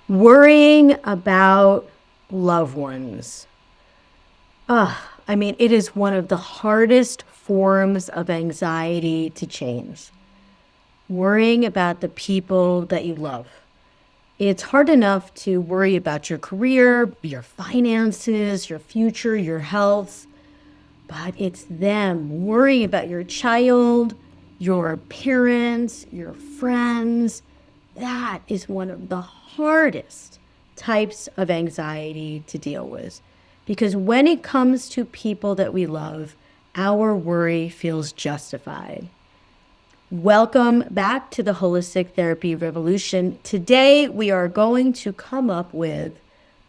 Worrying about loved ones. It is one of the hardest forms of anxiety to change. Worrying about the people that you love. It's hard enough to worry about your career, your finances, your future, your health, but it's them worrying about your child, your parents, your friends. That is one of the hardest types of anxiety to deal with. Because when it comes to people that we love, our worry feels justified. Welcome back to the Holistic Therapy Revolution. Today, we are going to come up with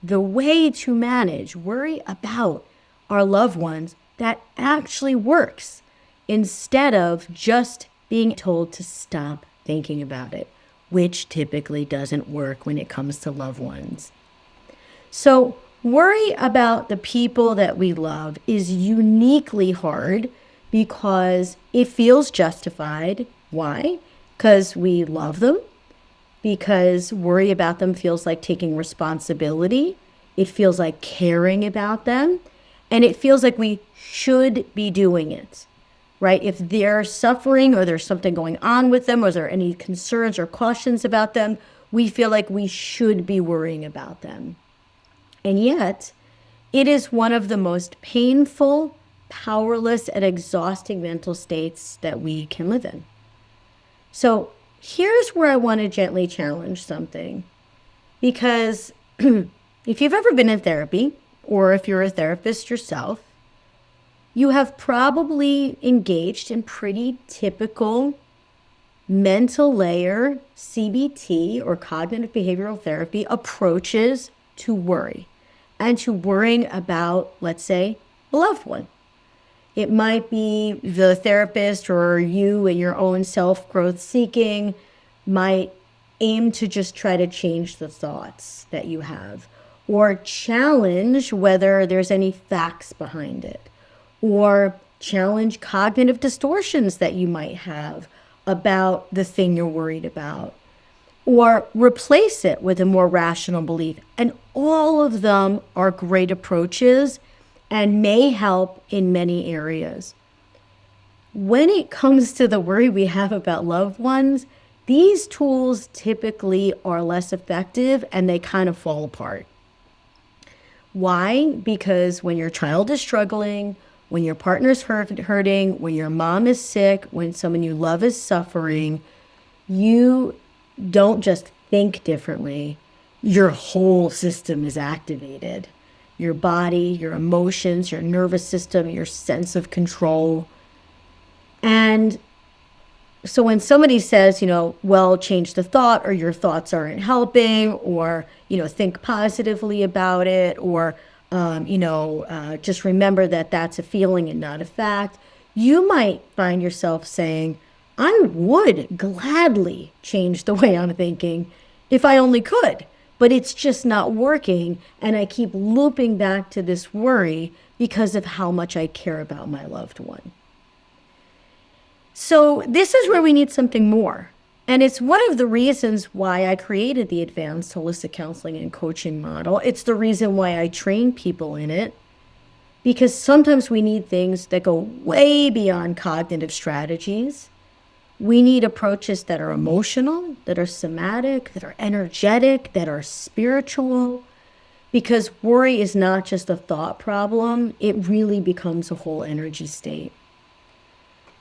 the way to manage worry about our loved ones that actually works instead of just being told to stop thinking about it, which typically doesn't work when it comes to loved ones. So, worry about the people that we love is uniquely hard because it feels justified. Why? Because we love them, because worry about them feels like taking responsibility. It feels like caring about them, and it feels like we should be doing it, right? If they're suffering or there's something going on with them, or there are any concerns or cautions about them, we feel like we should be worrying about them. And yet, it is one of the most painful, powerless, and exhausting mental states that we can live in. So here's where I want to gently challenge something. Because if you've ever been in therapy, or if you're a therapist yourself, you have probably engaged in pretty typical mental layer CBT or cognitive behavioral therapy approaches to worry and to worrying about, let's say, a loved one. It might be the therapist or you and your own self-growth seeking might aim to just try to change the thoughts that you have, or challenge whether there's any facts behind it, or challenge cognitive distortions that you might have about the thing you're worried about, or replace it with a more rational belief. And all of them are great approaches and may help in many areas. When it comes to the worry we have about loved ones, these tools typically are less effective and they kind of fall apart. Why? Because when your child is struggling, when your partner's hurting, when your mom is sick, when someone you love is suffering, you don't just think differently. Your whole system is activated. Your body, your emotions, your nervous system, your sense of control. And so when somebody says, well, change the thought, or your thoughts aren't helping, or, think positively about it, or, just remember that that's a feeling and not a fact, you might find yourself saying, I would gladly change the way I'm thinking if I only could, but it's just not working. And I keep looping back to this worry because of how much I care about my loved one. So this is where we need something more. And it's one of the reasons why I created the advanced holistic counseling and coaching model. It's the reason why I train people in it, because sometimes we need things that go way beyond cognitive strategies. We need approaches that are emotional, that are somatic, that are energetic, that are spiritual, because worry is not just a thought problem. It really becomes a whole energy state.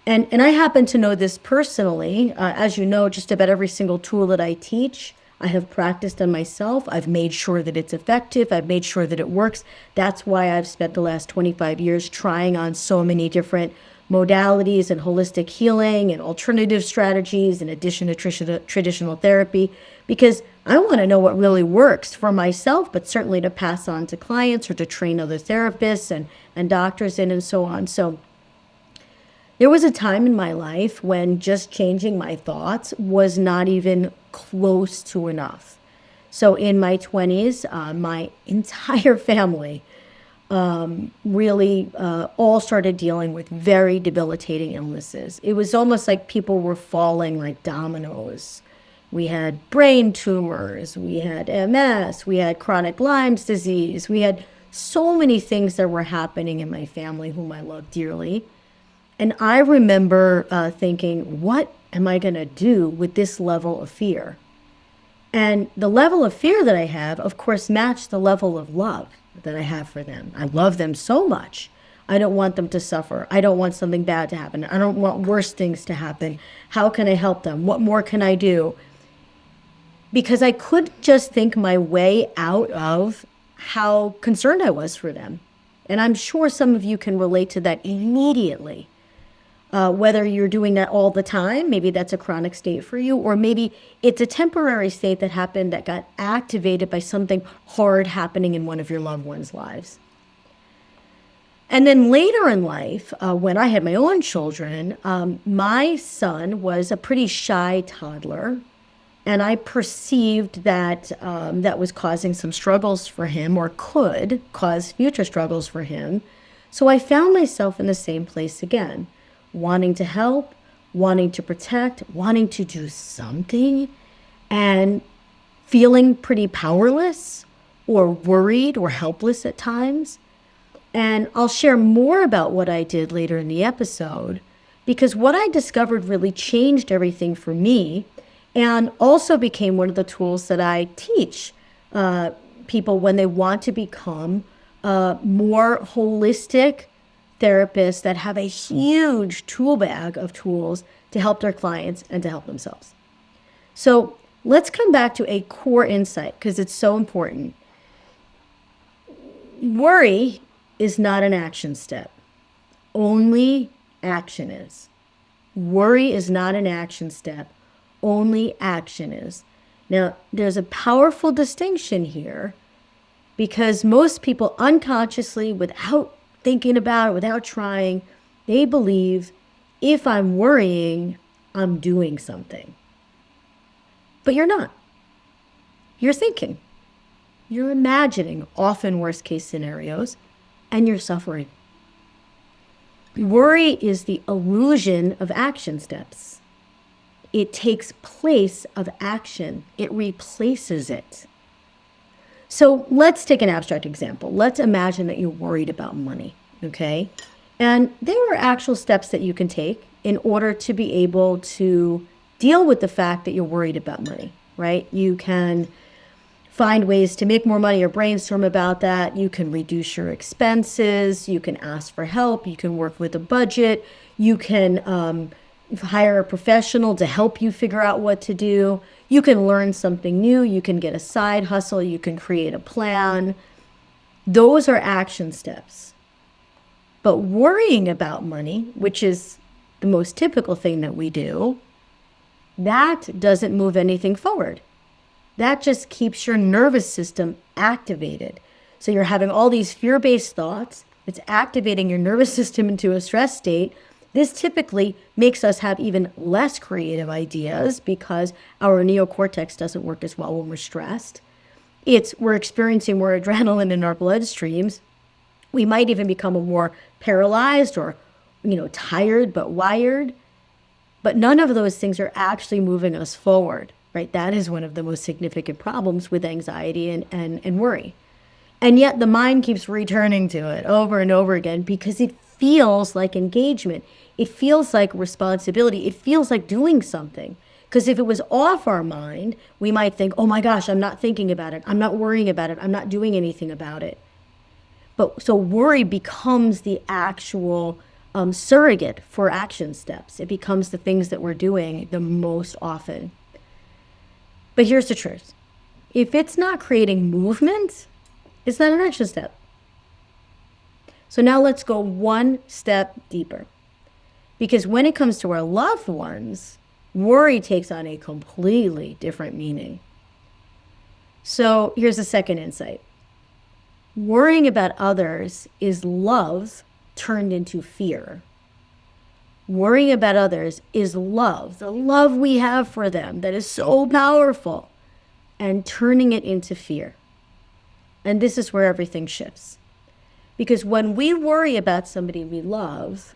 And I happen to know this personally. As you know, just about every single tool that I teach, I have practiced on myself. I've made sure that it's effective. I've made sure that it works. That's why I've spent the last 25 years trying on so many different modalities and holistic healing and alternative strategies in addition to traditional therapy, because I want to know what really works for myself, but certainly to pass on to clients or to train other therapists and doctors in and so on. So there was a time in my life when just changing my thoughts was not even close to enough. So in my 20s, my entire family really all started dealing with very debilitating illnesses. It was almost like people were falling like dominoes. We had brain tumors, we had MS, we had chronic Lyme's disease, we had so many things that were happening in my family whom I love dearly. And I remember thinking, what am I going to do with this level of fear? And the level of fear that I have, of course, matched the level of love that I have for them. I love them so much. I don't want them to suffer. I don't want something bad to happen. I don't want worse things to happen. How can I help them? What more can I do? Because I could just think my way out of how concerned I was for them. And I'm sure some of you can relate to that immediately. Whether you're doing that all the time, maybe that's a chronic state for you, or maybe it's a temporary state that happened that got activated by something hard happening in one of your loved ones' lives. And then later in life, when I had my own children, my son was a pretty shy toddler, and I perceived that that was causing some struggles for him, or could cause future struggles for him. So I found myself in the same place again, wanting to help, wanting to protect, wanting to do something, and feeling pretty powerless or worried or helpless at times. And I'll share more about what I did later in the episode, because what I discovered really changed everything for me, and also became one of the tools that I teach people when they want to become more holistic therapists that have a huge tool bag of tools to help their clients and to help themselves. So let's come back to a core insight, because it's so important. Worry is not an action step. Only action is. Worry is not an action step. Only action is. Now, there's a powerful distinction here, because most people unconsciously, without thinking about it, without trying, they believe if I'm worrying, I'm doing something. But you're not. You're thinking. You're imagining often worst case scenarios, and you're suffering. Worry is the illusion of action steps. It takes place of action. It replaces it. So let's take an abstract example. Let's imagine that you're worried about money, okay? And there are actual steps that you can take in order to be able to deal with the fact that you're worried about money, right? You can find ways to make more money or brainstorm about that. You can reduce your expenses. You can ask for help. You can work with a budget. You can hire a professional to help you figure out what to do. You can learn something new. You can get a side hustle. You can create a plan. Those are action steps. But worrying about money, which is the most typical thing that we do, that doesn't move anything forward. That just keeps your nervous system activated. So you're having all these fear-based thoughts. It's activating your nervous system into a stress state. This typically makes us have even less creative ideas because our neocortex doesn't work as well when we're stressed. We're experiencing more adrenaline in our bloodstreams. We might even become more paralyzed or, tired but wired. But none of those things are actually moving us forward, right? That is one of the most significant problems with anxiety and worry. And yet the mind keeps returning to it over and over again because it feels like engagement. It feels like responsibility. It feels like doing something. Because if it was off our mind, we might think, oh my gosh, I'm not thinking about it. I'm not worrying about it. I'm not doing anything about it. But so worry becomes the actual surrogate for action steps. It becomes the things that we're doing the most often. But here's the truth. If it's not creating movement, it's not an action step. So now let's go one step deeper. Because when it comes to our loved ones, worry takes on a completely different meaning. So here's the second insight. Worrying about others is love turned into fear. Worrying about others is love, the love we have for them that is so powerful, and turning it into fear. And this is where everything shifts. Because when we worry about somebody we love,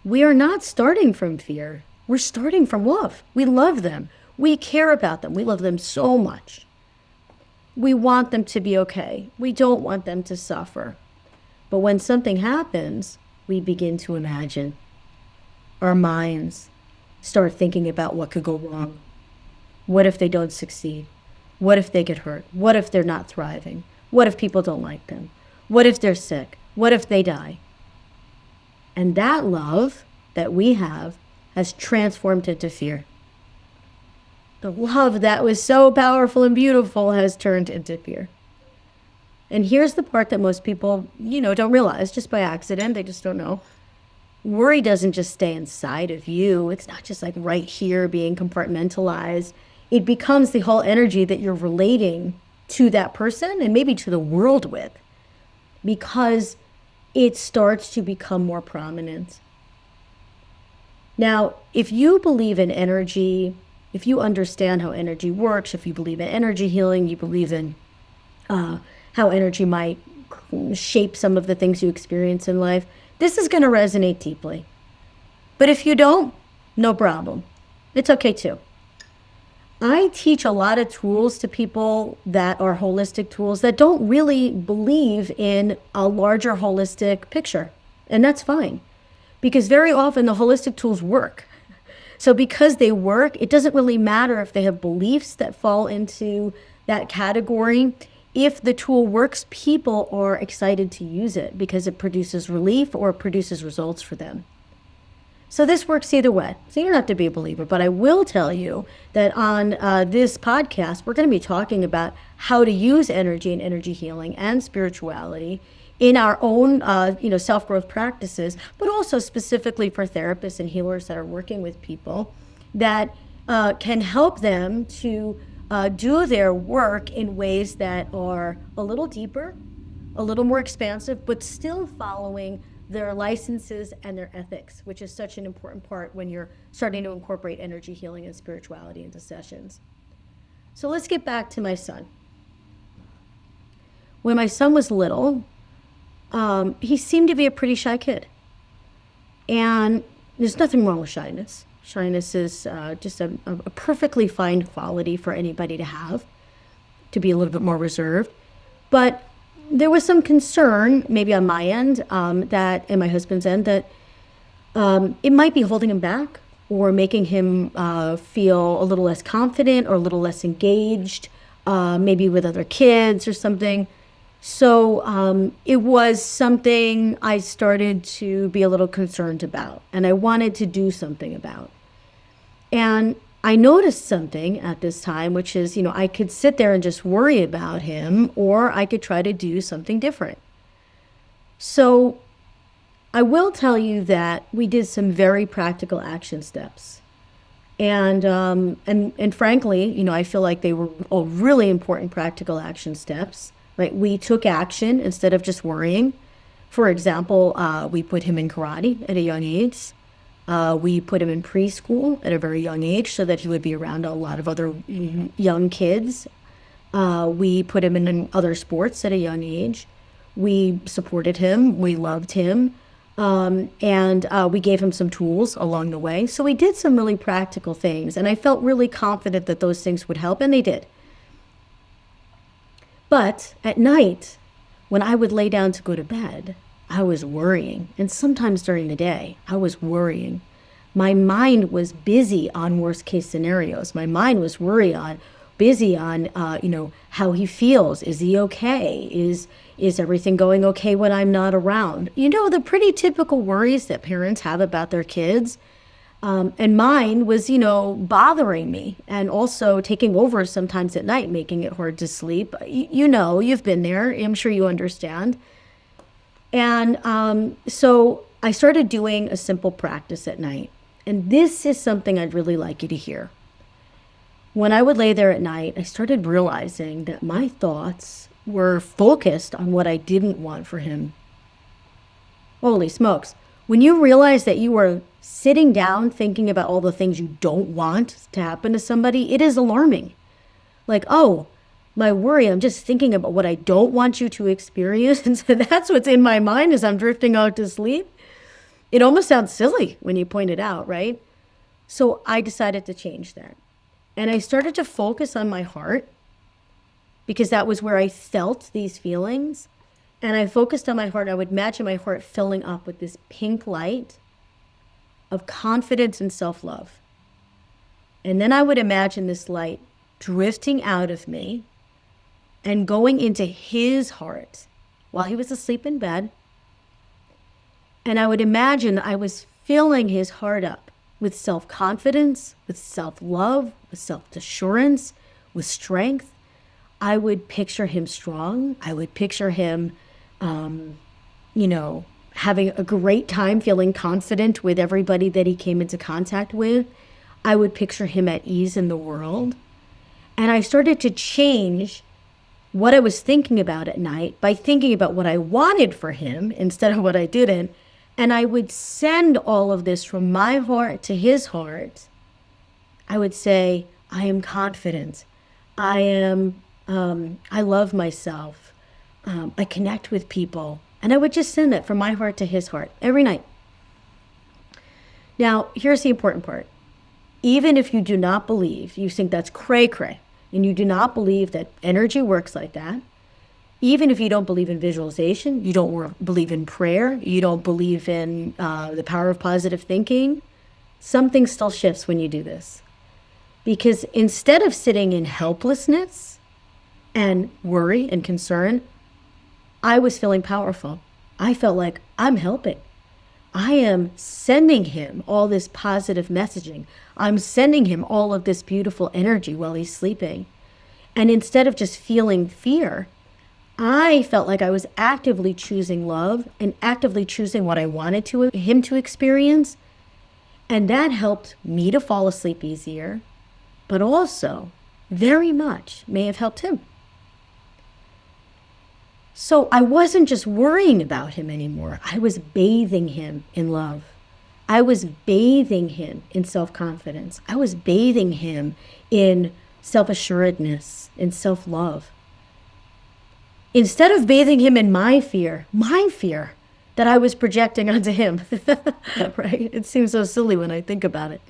we are not starting from fear. We're starting from love. We love them. We care about them. We love them so much. We want them to be okay. We don't want them to suffer. But when something happens, we begin to imagine. Our minds start thinking about what could go wrong. What if they don't succeed? What if they get hurt? What if they're not thriving? What if people don't like them? What if they're sick? What if they die? And that love that we have has transformed into fear. The love that was so powerful and beautiful has turned into fear. And here's the part that most people, don't realize just by accident. They just don't know. Worry doesn't just stay inside of you. It's not just like right here being compartmentalized. It becomes the whole energy that you're relating to that person and maybe to the world with, because it starts to become more prominent. Now, if you believe in energy, if you understand how energy works, if you believe in energy healing, you believe in how energy might shape some of the things you experience in life, this is going to resonate deeply. But if you don't, no problem. It's okay too. I teach a lot of tools to people that are holistic tools that don't really believe in a larger holistic picture. And that's fine, because very often the holistic tools work. So because they work, it doesn't really matter if they have beliefs that fall into that category. If the tool works, people are excited to use it because it produces relief or it produces results for them. So this works either way. So you don't have to be a believer, but I will tell you that on this podcast, we're going to be talking about how to use energy and energy healing and spirituality in our own, self-growth practices, but also specifically for therapists and healers that are working with people that can help them to do their work in ways that are a little deeper, a little more expansive, but still following their licenses and their ethics, which is such an important part when you're starting to incorporate energy healing and spirituality into sessions. So let's get back to my son. When my son was little, he seemed to be a pretty shy kid. And there's nothing wrong with shyness. Shyness is just a perfectly fine quality for anybody to have, to be a little bit more reserved. But there was some concern, maybe on my end, and my husband's end, that it might be holding him back or making him feel a little less confident or a little less engaged, maybe with other kids or something. So it was something I started to be a little concerned about, and I wanted to do something about. And I noticed something at this time, which is, I could sit there and just worry about him, or I could try to do something different. So I will tell you that we did some very practical action steps. And frankly, I feel like they were all really important practical action steps. Right? We took action instead of just worrying. For example, we put him in karate at a young age. We put him in preschool at a very young age so that he would be around a lot of other young kids. We put him in other sports at a young age. We supported him. We loved him. And we gave him some tools along the way. So we did some really practical things. And I felt really confident that those things would help, and they did. But at night, when I would lay down to go to bed, I was worrying. And sometimes during the day, I was worrying. My mind was busy on worst case scenarios. My mind was busy on, how he feels. Is he okay? Is everything going okay when I'm not around? The pretty typical worries that parents have about their kids. And mine was, bothering me and also taking over sometimes at night, making it hard to sleep. You've been there. I'm sure you understand. And so I started doing a simple practice at night. And this is something I'd really like you to hear. When I would lay there at night, I started realizing that my thoughts were focused on what I didn't want for him. Holy smokes. When you realize that you are sitting down thinking about all the things you don't want to happen to somebody, it is alarming. Like, oh, my worry, I'm just thinking about what I don't want you to experience. And so that's what's in my mind as I'm drifting out to sleep. It almost sounds silly when you point it out, right? So I decided to change that. And I started to focus on my heart because that was where I felt these feelings. And I focused on my heart. I would imagine my heart filling up with this pink light of confidence and self-love. And then I would imagine this light drifting out of me and going into his heart while he was asleep in bed. And I would imagine I was filling his heart up with self-confidence, with self-love, with self-assurance, with strength. I would picture him strong. I would picture him, having a great time, feeling confident with everybody that he came into contact with. I would picture him at ease in the world. And I started to change what I was thinking about at night by thinking about what I wanted for him instead of what I didn't. And I would send all of this from my heart to his heart. I would say, I am confident. I love myself. I connect with people. And I would just send that from my heart to his heart every night. Now, here's the important part. Even if you do not believe, you think that's cray-cray, and you do not believe that energy works like that, even if you don't believe in visualization, you don't believe in prayer, you don't believe in the power of positive thinking, something still shifts when you do this. Because instead of sitting in helplessness and worry and concern, I was feeling powerful. I felt like I'm helping. I am sending him all this positive messaging. I'm sending him all of this beautiful energy while he's sleeping. And instead of just feeling fear, I felt like I was actively choosing love and actively choosing what I wanted him to experience. And that helped me to fall asleep easier, but also very much may have helped him. So I wasn't just worrying about him anymore. I was bathing him in love. I was bathing him in self-confidence. I was bathing him in self-assuredness and self-love. Instead of bathing him in my fear that I was projecting onto him, right? It seems so silly when I think about it.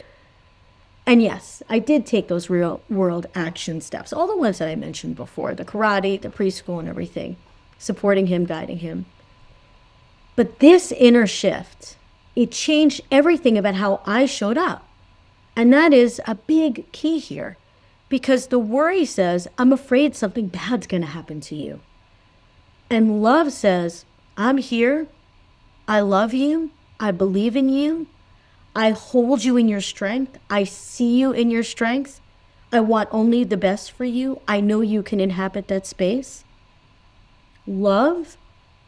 And yes, I did take those real world action steps, all the ones that I mentioned before, the karate, the preschool and everything, supporting him, guiding him. But this inner shift, it changed everything about how I showed up. And that is a big key here, because the worry says, I'm afraid something bad's going to happen to you. And love says, I'm here. I love you. I believe in you. I hold you in your strength. I see you in your strength. I want only the best for you. I know you can inhabit that space. Love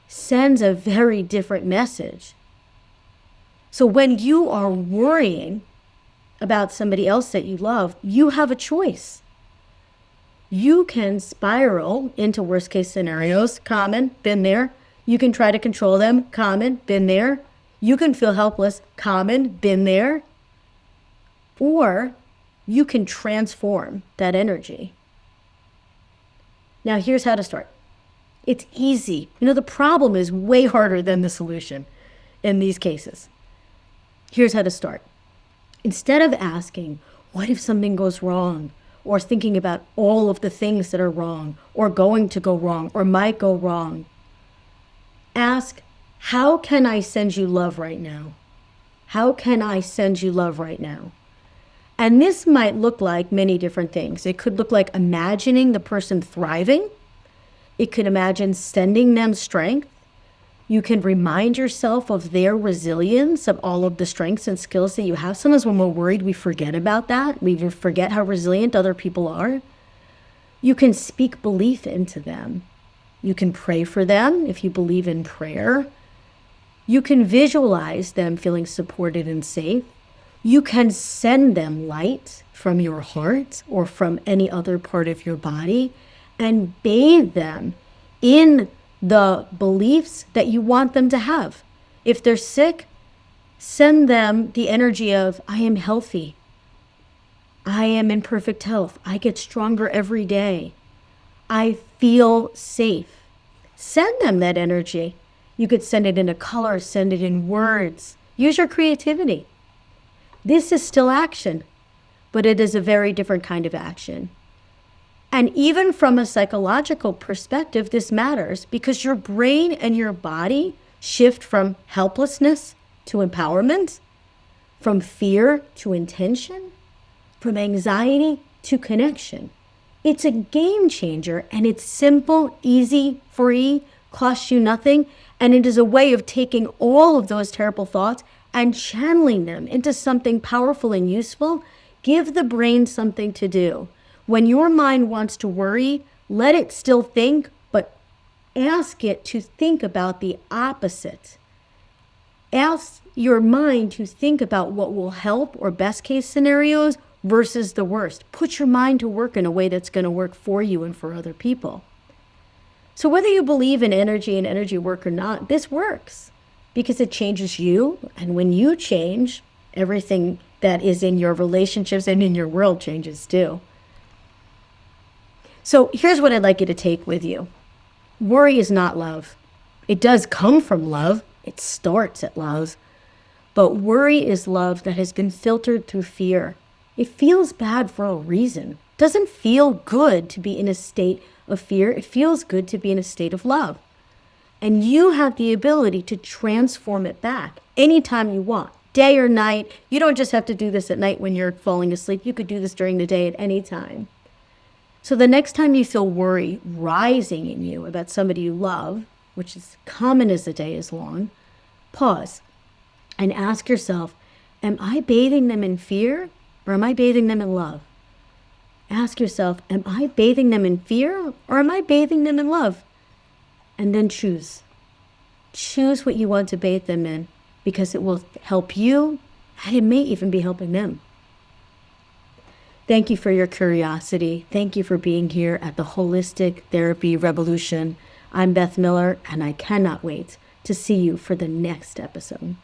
sends a very different message. So when you are worrying about somebody else that you love, you have a choice. You can spiral into worst case scenarios, common, been there. You can try to control them, common, been there. You can feel helpless, common, been there. Or you can transform that energy. Now here's how to start. It's easy. The problem is way harder than the solution in these cases. Here's how to start. Instead of asking, what if something goes wrong? Or thinking about all of the things that are wrong, or going to go wrong, or might go wrong, ask, how can I send you love right now? How can I send you love right now? And this might look like many different things. It could look like imagining the person thriving. It could imagine sending them strength. You can remind yourself of their resilience, of all of the strengths and skills that you have. Sometimes when we're worried, we forget about that. We forget how resilient other people are. You can speak belief into them. You can pray for them if you believe in prayer. You can visualize them feeling supported and safe. You can send them light from your heart or from any other part of your body and bathe them in the beliefs that you want them to have. If they're sick, send them the energy of, I am healthy. I am in perfect health. I get stronger every day. I feel safe. Send them that energy. You could send it in a color, send it in words. Use your creativity. This is still action. but it is a very different kind of action. And even from a psychological perspective, this matters because your brain and your body shift from helplessness to empowerment, from fear to intention, from anxiety to connection. It's a game changer, and it's simple, easy, free, costs you nothing, and it is a way of taking all of those terrible thoughts and channeling them into something powerful and useful. Give the brain something to do. When your mind wants to worry, let it still think, but ask it to think about the opposite. Ask your mind to think about what will help or best case scenarios versus the worst. Put your mind to work in a way that's going to work for you and for other people. So whether you believe in energy and energy work or not, this works because it changes you. And when you change, everything that is in your relationships and in your world changes too. So here's what I'd like you to take with you. Worry is not love. It does come from love. It starts at love. But worry is love that has been filtered through fear. It feels bad for a reason. It doesn't feel good to be in a state of fear. It feels good to be in a state of love. And you have the ability to transform it back anytime you want, day or night. You don't just have to do this at night when you're falling asleep. You could do this during the day at any time. So the next time you feel worry rising in you about somebody you love, which is common as the day is long, pause and ask yourself, am I bathing them in fear or am I bathing them in love? Ask yourself, am I bathing them in fear or am I bathing them in love? And then choose. Choose what you want to bathe them in because it will help you and it may even be helping them. Thank you for your curiosity. Thank you for being here at the Holistic Therapy Revolution. I'm Beth Miller, and I cannot wait to see you for the next episode.